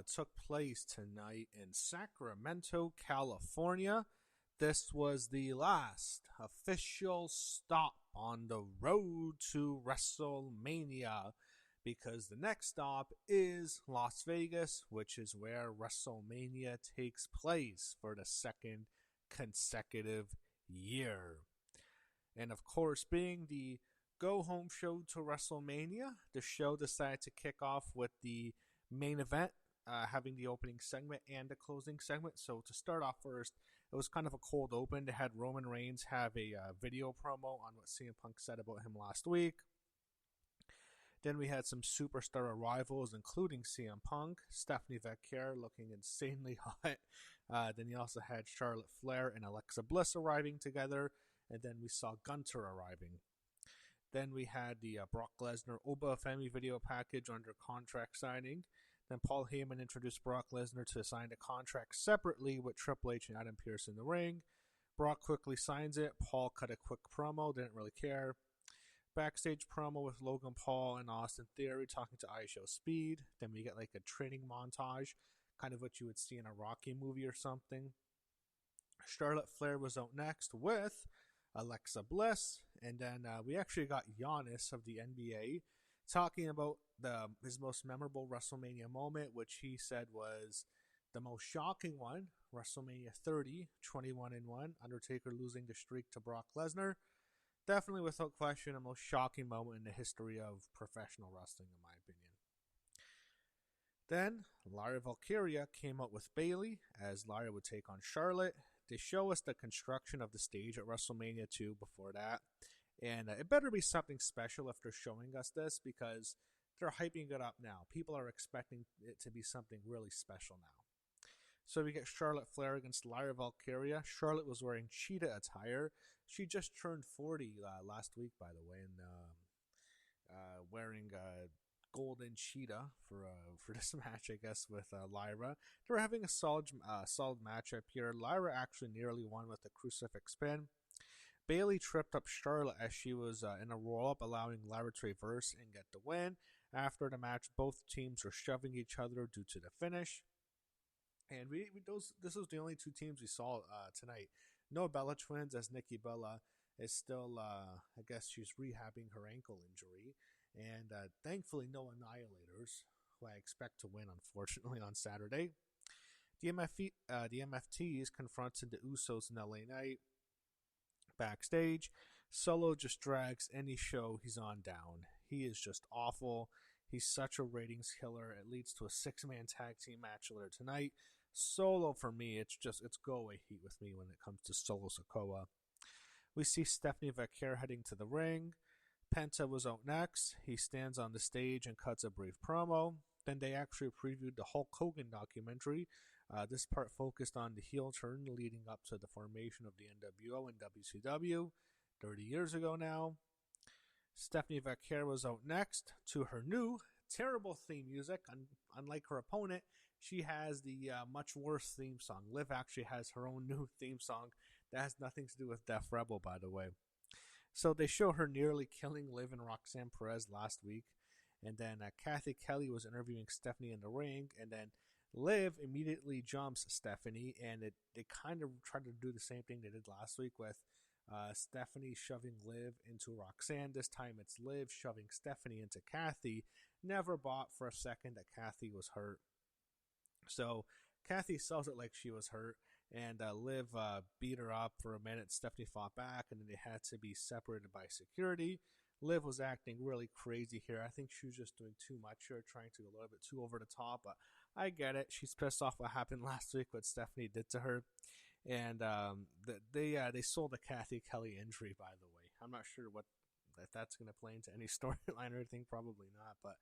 took place tonight in Sacramento, California. This was the last official stop on the road to WrestleMania, because the next stop is Las Vegas, which is where WrestleMania takes place for the second consecutive year. And of course, being the go-home show to WrestleMania, the show decided to kick off with the main event, having the opening segment and the closing segment. So to start off first, it was kind of a cold open. They had Roman Reigns have a video promo on what CM Punk said about him last week. Then we had some superstar arrivals, including CM Punk, Stephanie Vaquer looking insanely hot. Then you also had Charlotte Flair and Alexa Bliss arriving together. And then we saw Gunter arriving. Then we had the Brock Lesnar Oba Family video package under contract signing. Then Paul Heyman introduced Brock Lesnar to sign a contract separately with Triple H and Adam Pearce in the ring. Brock quickly signs it. Paul cut a quick promo, didn't really care. Backstage promo with Logan Paul and Austin Theory talking to ISO Speed. Then we get like a training montage, kind of what you would see in a Rocky movie or something. Charlotte Flair was out next with Alexa Bliss, and then we actually got Giannis of the NBA talking about his most memorable WrestleMania moment, which he said was the most shocking one, WrestleMania 30, 21-1, Undertaker losing the streak to Brock Lesnar. Definitely, without question, the most shocking moment in the history of professional wrestling, in my opinion. Then, Lyra Valkyria came out with Bayley, as Lyra would take on Charlotte. They show us the construction of the stage at WrestleMania 2 before that. And it better be something special if they're showing us this, because they're hyping it up now. People are expecting it to be something really special now. So we get Charlotte Flair against Lyra Valkyria. Charlotte was wearing cheetah attire. She just turned 40 last week, by the way, and wearing golden cheetah for this match, I guess, with Lyra. They were having a solid matchup here. Lyra actually nearly won with a crucifix pin. Bayley tripped up Charlotte as she was in a roll-up, allowing Lyra to reverse and get the win. After the match, both teams were shoving each other due to the finish. And this was the only two teams we saw tonight. No Bella Twins, as Nikki Bella is still, I guess she's rehabbing her ankle injury. And thankfully no Annihilators, who I expect to win, unfortunately, on Saturday. The MFTs confronted the Usos in LA Knight. Backstage, Solo just drags any show he's on down. He is just awful. He's such a ratings killer. It leads to a 6-man tag team match later tonight. Solo, for me, it's go away heat with me when it comes to Solo Sikoa. We see Stephanie Vaquer heading to the ring. Penta was out next. He stands on the stage and cuts a brief promo. Then they actually previewed the Hulk Hogan documentary. This part focused on the heel turn leading up to the formation of the NWO and WCW 30 years ago now. Stephanie Vaquer was out next to her new terrible theme music. Unlike her opponent, she has the much worse theme song. Liv actually has her own new theme song that has nothing to do with Def Rebel, by the way. So they show her nearly killing Liv and Roxanne Perez last week. And then Kathy Kelly was interviewing Stephanie in the ring. And then Liv immediately jumps Stephanie. And they kind of tried to do the same thing they did last week with Stephanie shoving Liv into Roxanne. This time it's Liv shoving Stephanie into Kathy. Never bought for a second that Kathy was hurt. So Kathy sells it like she was hurt, and Liv beat her up for a minute. Stephanie fought back, and then they had to be separated by security. Liv was acting really crazy here. I think she was just doing too much here, trying to go a little bit too over the top, but I get it. She's pissed off what happened last week, what Stephanie did to her. And they sold a Kathy Kelly injury, by the way. I'm not sure if that's going to play into any storyline or anything. Probably not, but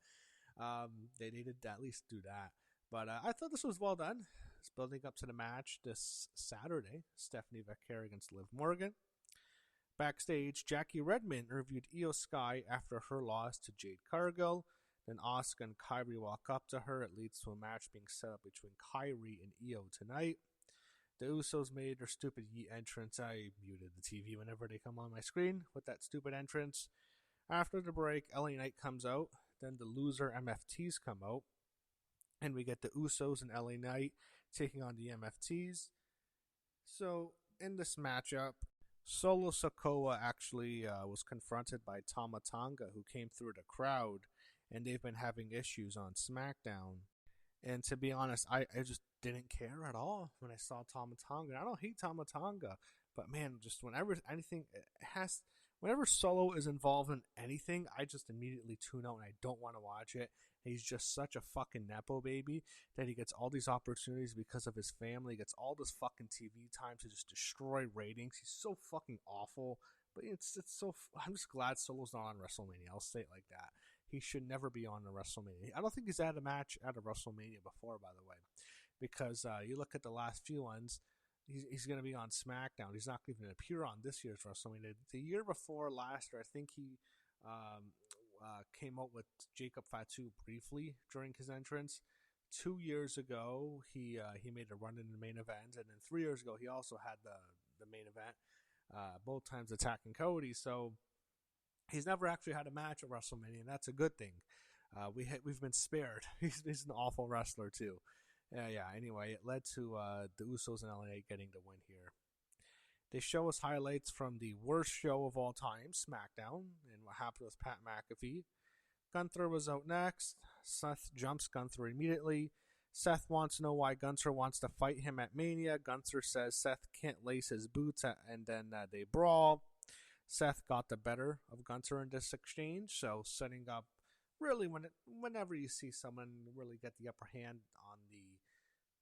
they needed to at least do that. But I thought this was well done. It's building up to the match this Saturday. Stephanie Vaquer against Liv Morgan. Backstage, Jackie Redmond interviewed Io Sky after her loss to Jade Cargill. Then Asuka and Kairi walk up to her. It leads to a match being set up between Kairi and Io tonight. The Usos made their stupid Yeet entrance. I muted the TV whenever they come on my screen with that stupid entrance. After the break, LA Knight comes out. Then the loser MFTs come out. And we get the Usos and LA Knight taking on the MFTs. So in this matchup, Solo Sikoa actually was confronted by Tama Tonga, who came through the crowd, and they've been having issues on SmackDown. And to be honest, I just didn't care at all when I saw Tama Tonga. I don't hate Tama Tonga, but man, just whenever anything has, whenever Solo is involved in anything, I just immediately tune out and I don't want to watch it. He's just such a fucking nepo baby that he gets all these opportunities because of his family. He gets all this fucking TV time to just destroy ratings. He's so fucking awful. But it's so. I'm just glad Solo's not on WrestleMania. I'll say it like that. He should never be on a WrestleMania. I don't think he's had a match at a WrestleMania before, by the way, because you look at the last few ones. He's going to be on SmackDown. He's not even going to appear on this year's WrestleMania. The year before last year, I think he came out with Jacob Fatu briefly during his entrance. 2 years ago, he made a run in the main event, and then 3 years ago, he also had the main event, both times attacking Cody. So he's never actually had a match at WrestleMania, and that's a good thing. We've been spared. He's an awful wrestler too. Yeah. Anyway, it led to the Usos and LA getting the win here. They show us highlights from the worst show of all time, SmackDown, and what happened with Pat McAfee. Gunther was out next. Seth jumps Gunther immediately. Seth wants to know why Gunther wants to fight him at Mania. Gunther says Seth can't lace his boots, and then they brawl. Seth got the better of Gunther in this exchange, so setting up really whenever you see someone really get the upper hand on the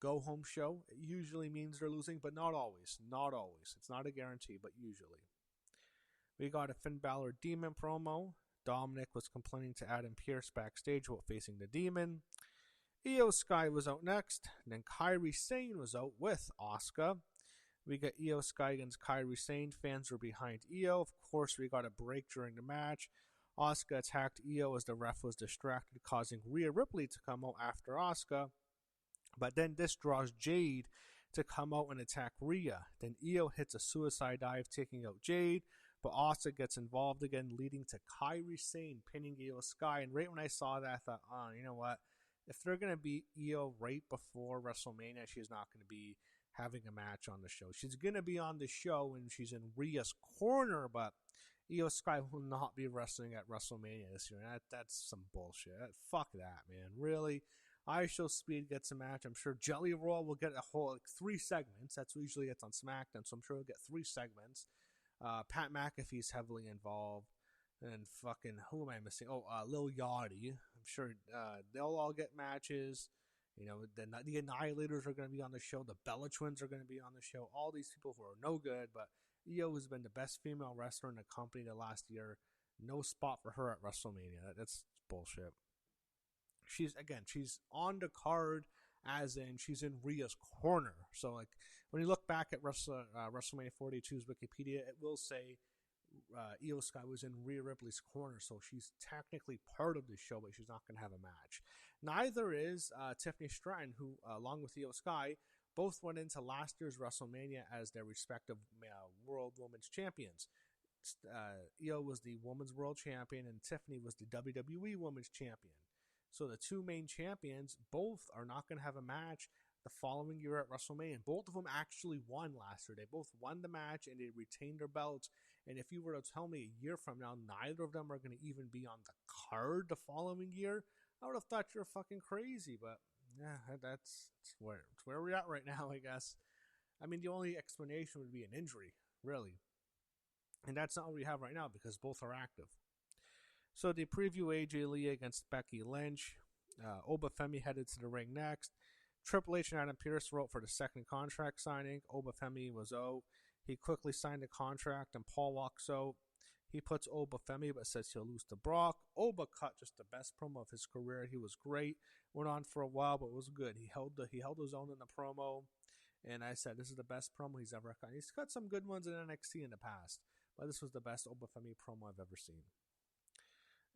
go-home show, it usually means they're losing, but not always. Not always. It's not a guarantee, but usually. We got a Finn Balor Demon promo. Dominic was complaining to Adam Pearce backstage about facing the Demon. Io Sky was out next. And then Kairi Sane was out with Asuka. We got Io Sky against Kairi Sane. Fans were behind Io. Of course, we got a break during the match. Asuka attacked Io as the ref was distracted, causing Rhea Ripley to come out after Asuka. But then this draws Jade to come out and attack Rhea. Then Io hits a suicide dive, taking out Jade. But Asuka gets involved again, leading to Kairi Sane pinning Io Sky. And right when I saw that, I thought, oh, you know what? If they're going to beat Io right before WrestleMania, she's not going to be having a match on the show. She's going to be on the show and she's in Rhea's corner, but Io Sky will not be wrestling at WrestleMania this year. That's some bullshit. Fuck that, man. Really? I Show Speed gets a match. I'm sure Jelly Roll will get a whole 3 segments. That's what usually gets on SmackDown, so I'm sure he'll get 3 segments. Pat McAfee's heavily involved. And fucking, who am I missing? Oh, Lil Yachty. I'm sure they'll all get matches. You know, the Annihilators are going to be on the show. The Bella Twins are going to be on the show. All these people who are no good, but Io has been the best female wrestler in the company the last year. No spot for her at WrestleMania. That's bullshit. She's on the card, as in she's in Rhea's corner. So, like, when you look back at WrestleMania 42's Wikipedia, it will say Io Sky was in Rhea Ripley's corner, so she's technically part of the show, but she's not going to have a match. Neither is Tiffany Stratton, who, along with Io Sky, both went into last year's WrestleMania as their respective World Women's Champions. Io was the Women's World Champion, and Tiffany was the WWE Women's Champion. So the two main champions both are not going to have a match the following year at WrestleMania. Both of them actually won last year. They both won the match and they retained their belts. And if you were to tell me a year from now, neither of them are going to even be on the card the following year, I would have thought you're fucking crazy. But yeah, that's where we're at right now, I guess. I mean, the only explanation would be an injury, really. And that's not what we have right now because both are active. So they preview AJ Lee against Becky Lynch. Oba Femi headed to the ring next. Triple H and Adam Pearce wrote for the second contract signing. Oba Femi was out. He quickly signed the contract and Paul walks out. He puts Oba Femi but says he'll lose to Brock. Oba cut just the best promo of his career. He was great. Went on for a while but was good. He held his own in the promo. And I said this is the best promo he's ever cut. He's cut some good ones in NXT in the past. But this was the best Oba Femi promo I've ever seen.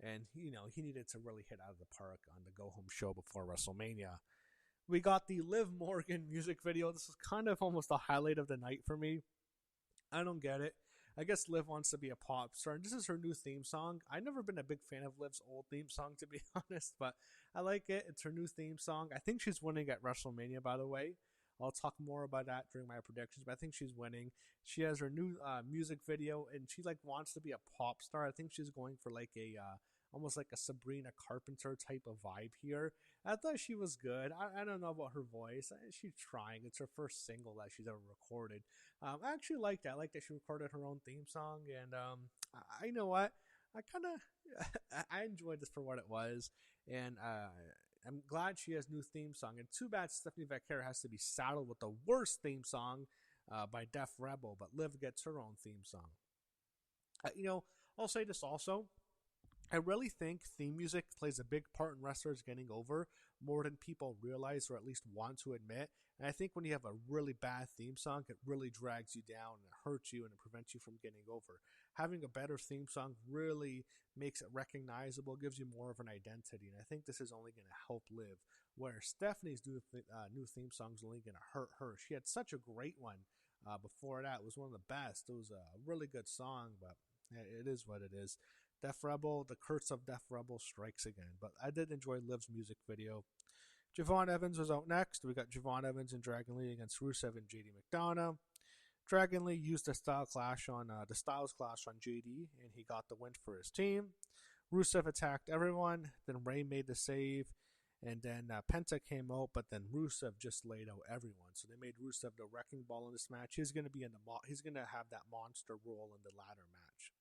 And, you know, he needed to really hit out of the park on the go-home show before WrestleMania. We got the Liv Morgan music video. This is kind of almost the highlight of the night for me. I don't get it. I guess Liv wants to be a pop star, and this is her new theme song. I've never been a big fan of Liv's old theme song, to be honest, but I like it. It's her new theme song. I think she's winning at WrestleMania, by the way. I'll talk more about that during my predictions, but I think she's winning. She has her new music video, and she like wants to be a pop star. I think she's going for like a almost like a Sabrina Carpenter type of vibe here. I thought she was good. I don't know about her voice. She's trying. It's her first single that she's ever recorded. I actually liked that. I like that she recorded her own theme song, and I know what. I kind of I enjoyed this for what it was, and I'm glad she has new theme song. And too bad Stephanie Vaquero has to be saddled with the worst theme song by Def Rebel, but Liv gets her own theme song. I'll say this also. I really think theme music plays a big part in wrestlers getting over more than people realize or at least want to admit. And I think when you have a really bad theme song, it really drags you down and it hurts you and it prevents you from getting over. Having a better theme song really makes it recognizable, gives you more of an identity. And I think this is only going to help Liv. Where Stephanie's new theme song is only going to hurt her. She had such a great one before that. It was one of the best. It was a really good song, but it is what it is. Def Rebel, the curse of Def Rebel strikes again. But I did enjoy Liv's music video. Javon Evans was out next. We got Javon Evans and Dragon Lee against Rusev and JD McDonough. Dragon Lee used the Styles Clash on JD, and he got the win for his team. Rusev attacked everyone. Then Ray made the save, and then Penta came out, but then Rusev just laid out everyone. So they made Rusev the wrecking ball in this match. He's going to have that monster role in the ladder match.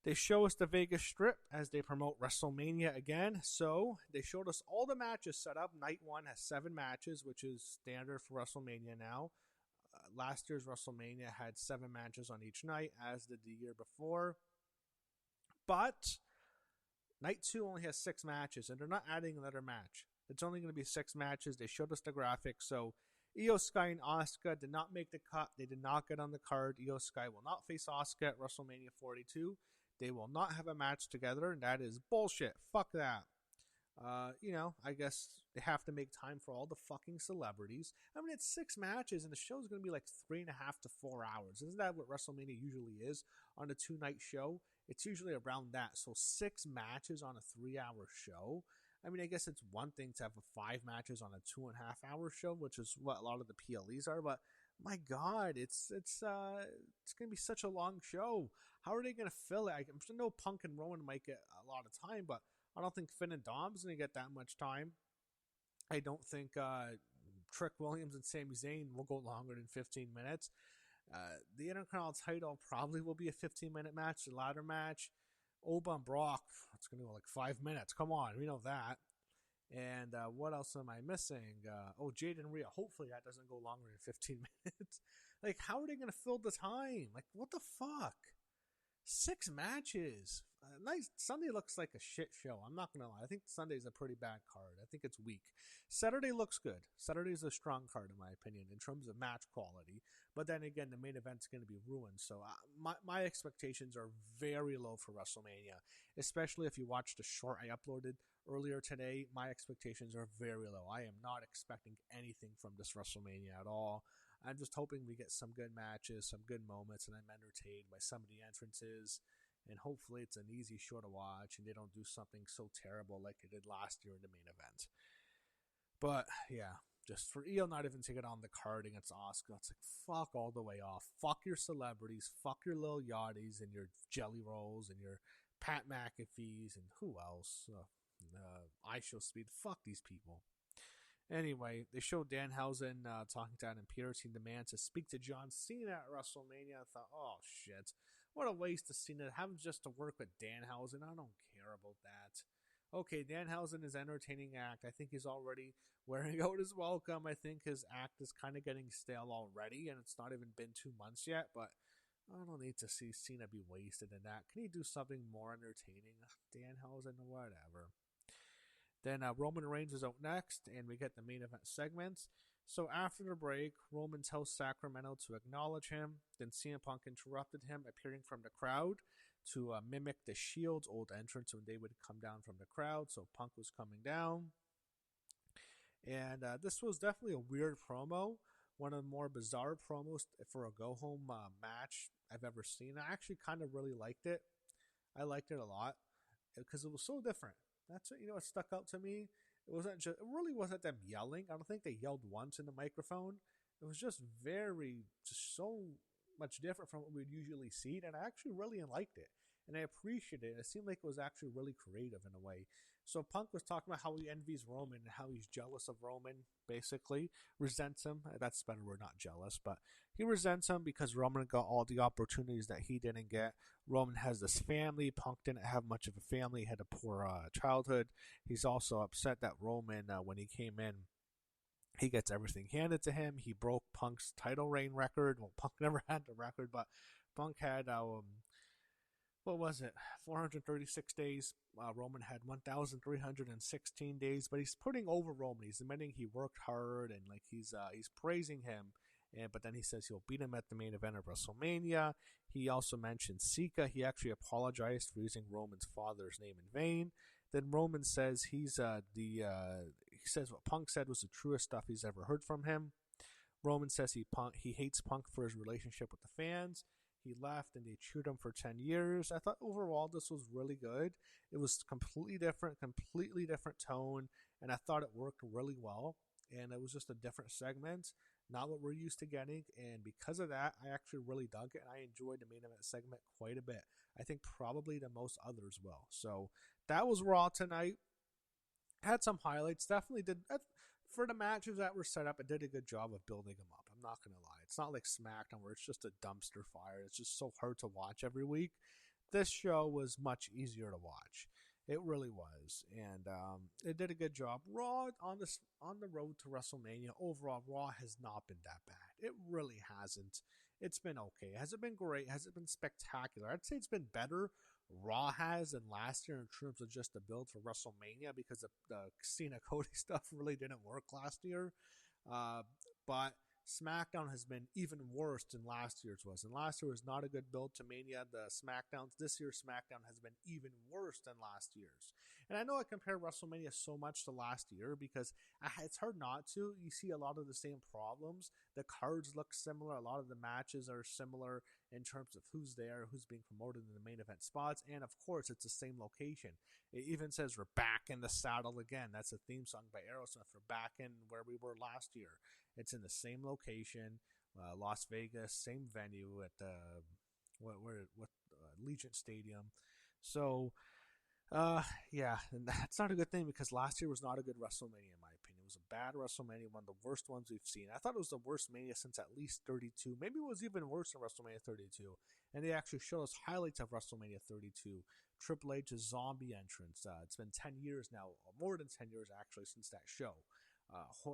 They show us the Vegas Strip as they promote WrestleMania again. So they showed us all the matches set up. Night 1 has 7 matches, which is standard for WrestleMania now. Last year's WrestleMania had 7 matches on each night, as did the year before. But Night 2 only has 6 matches, and they're not adding another match. It's only going to be 6 matches. They showed us the graphics, so Io Sky and Asuka did not make the cut. They did not get on the card. Io Sky will not face Asuka at WrestleMania 42. They will not have a match together, and that is bullshit. Fuck that. I guess they have to make time for all the fucking celebrities. I mean, it's 6 matches, and the show's going to be like 3.5 to 4 hours. Isn't that what WrestleMania usually is on a 2-night show? It's usually around that. So 6 matches on a 3-hour show. I mean, I guess it's one thing to have 5 matches on a 2.5-hour show, which is what a lot of the PLEs are, but my God, it's gonna be such a long show. How are they gonna fill it? I'm sure no Punk and Rowan might get a lot of time, but I don't think Finn and Dom's gonna get that much time. I don't think Trick Williams and Sami Zayn will go longer than 15 minutes. The Intercontinental title probably will be a 15-minute match, the ladder match. Oba and Brock, it's gonna go like 5 minutes. Come on, we know that. And what else am I missing? Jade and Rhea. Hopefully that doesn't go longer than 15 minutes. Like, how are they going to fill the time? Like, what the fuck? 6 matches. Nice. Sunday looks like a shit show. I'm not going to lie. I think Sunday's a pretty bad card. I think it's weak. Saturday looks good. Saturday's a strong card, in my opinion, in terms of match quality. But then again, the main event's going to be ruined. So my expectations are very low for WrestleMania, especially if you watch the short I uploaded earlier today. My expectations are very low. I am not expecting anything from this WrestleMania at all. I'm just hoping we get some good matches, some good moments, and I'm entertained by some of the entrances. And hopefully it's an easy show to watch and they don't do something so terrible like they did last year in the main event. But yeah, just for Io not even to get on the card against Asuka, it's like, fuck all the way off. Fuck your celebrities, fuck your Lil Yachty's and your Jelly Rolls and your Pat McAfee's and who else? I Show Speed. Fuck these people. Anyway, they showed Danhausen talking to Adam Pearce. He demands to speak to John Cena at WrestleMania. I thought, oh shit, what a waste of Cena. Having just to work with Danhausen. I don't care about that. Okay, Danhausen is an entertaining act. I think he's already wearing out his welcome. I think his act is kind of getting stale already, and it's not even been 2 months yet, but I don't need to see Cena be wasted in that. Can he do something more entertaining? Danhausen, whatever. Then Roman Reigns is out next, and we get the main event segments. So after the break, Roman tells Sacramento to acknowledge him. Then CM Punk interrupted him, appearing from the crowd to mimic the Shield's old entrance when they would come down from the crowd. So Punk was coming down. And this was definitely a weird promo one of the more bizarre promos for a go home match I've ever seen. I actually kind of really liked it. I liked it a lot because it was so different. That's what, what stuck out to me. It really wasn't them yelling. I don't think they yelled once in the microphone. It was just just so much different from what we'd usually see, and I actually really liked it. And I appreciated it. It seemed like it was actually really creative in a way. So Punk was talking about how he envies Roman and how he's jealous of Roman, basically. Resents him. That's better word, not jealous, but he resents him because Roman got all the opportunities that he didn't get. Roman has this family. Punk didn't have much of a family. He had a poor childhood. He's also upset that Roman, when he came in, he gets everything handed to him. He broke Punk's title reign record. Well, Punk never had the record, but Punk had what was it, 436 days. Roman had 1,316 days, but he's putting over Roman. He's admitting he worked hard and like he's praising him. But then he says he'll beat him at the main event of WrestleMania. He also mentioned Sika. He actually apologized for using Roman's father's name in vain. Then Roman says he says what Punk said was the truest stuff he's ever heard from him. Roman says he hates Punk for his relationship with the fans. He left and they chewed him for 10 years. I thought overall this was really good. It was completely different tone, and I thought it worked really well. And it was just a different segment, not what we're used to getting. And because of that, I actually really dug it, and I enjoyed the main event segment quite a bit. I think probably the most others will. So that was Raw tonight. Had some highlights. Definitely did. For the matches that were set up, it did a good job of building them up. I'm not going to lie. It's not like SmackDown where it's just a dumpster fire. It's just so hard to watch every week. This show was much easier to watch. It really was. And it did a good job. Raw on the road to WrestleMania, overall, Raw has not been that bad. It really hasn't. It's been okay. Has it been great? Has it been spectacular? I'd say it's been better. Raw has than last year in terms of just the build for WrestleMania because the Cena Cody stuff really didn't work last year. But SmackDown has been even worse than last year's was. And last year was not a good build to Mania. The SmackDowns, this year's SmackDown has been even worse than last year's. And I know I compare WrestleMania so much to last year because it's hard not to. You see a lot of the same problems. The cards look similar. A lot of the matches are similar in terms of who's there, who's being promoted in the main event spots. And of course, it's the same location. It even says we're back in the saddle again. That's a theme song by Aerosmith. We're back in where we were last year. It's in the same location, Las Vegas, same venue at Legion Stadium. So, yeah, and that's not a good thing because last year was not a good WrestleMania in my opinion. It was a bad WrestleMania, one of the worst ones we've seen. I thought it was the worst Mania since at least 32. Maybe it was even worse than WrestleMania 32. And they actually showed us highlights of WrestleMania 32. Triple H's zombie entrance. It's been 10 years now, more than 10 years actually since that show.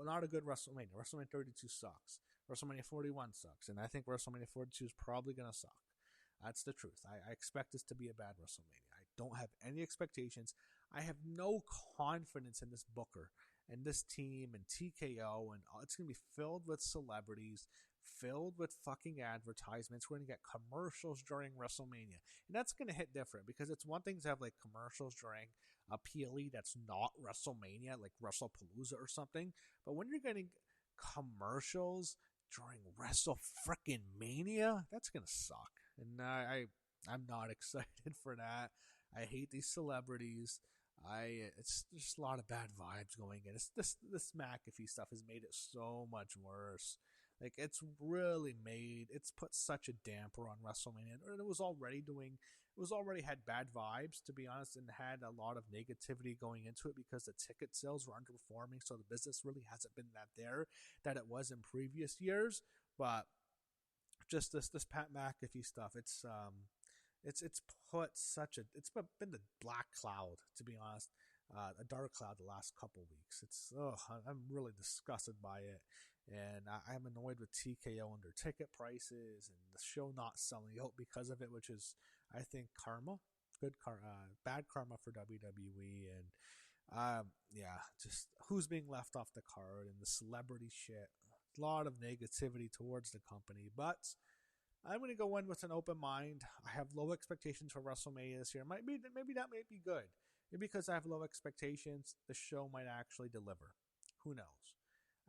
Not a good WrestleMania. WrestleMania 32 sucks. WrestleMania 41 sucks. And I think WrestleMania 42 is probably going to suck. That's the truth. I expect this to be a bad WrestleMania. I don't have any expectations. I have no confidence in this Booker and this team and TKO. And it's going to be filled with celebrities, filled with fucking advertisements. We're going to get commercials during WrestleMania. And that's going to hit different because it's one thing to have like commercials during a PLE that's not WrestleMania, like WrestlePalooza or something. But when you're getting commercials during WrestleFrickin' that's going to suck. And I'm not excited for that. I hate these celebrities. It's just a lot of bad vibes going in. It's this McAfee stuff has made it so much worse. Like it's put such a damper on WrestleMania, and it was already had bad vibes, to be honest, and had a lot of negativity going into it because the ticket sales were underperforming, so the business really hasn't been that it was in previous years. But just this Pat McAfee stuff, it's been the black cloud, to be honest, a dark cloud the last couple weeks. I'm really disgusted by it, and I'm annoyed with TKO and their ticket prices and the show not selling out because of it, which is, I think, bad karma for WWE. And just who's being left off the card and the celebrity shit. A lot of negativity towards the company, but I'm going to go in with an open mind. I have low expectations for WrestleMania this year. Maybe that might be good. Maybe because I have low expectations, the show might actually deliver. Who knows?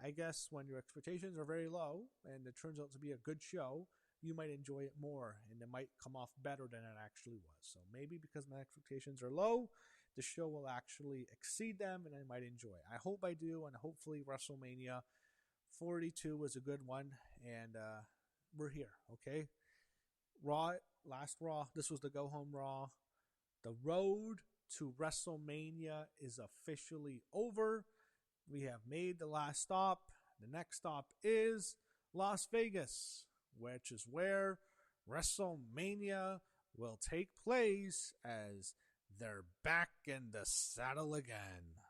I guess when your expectations are very low and it turns out to be a good show, you might enjoy it more and it might come off better than it actually was. So maybe because my expectations are low, the show will actually exceed them and I might enjoy it. I hope I do, and hopefully WrestleMania 42 was a good one, and we're here, okay? Raw, last Raw, this was the go home Raw. The road to WrestleMania is officially over. We have made the last stop. The next stop is Las Vegas, which is where WrestleMania will take place, as they're back in the saddle again.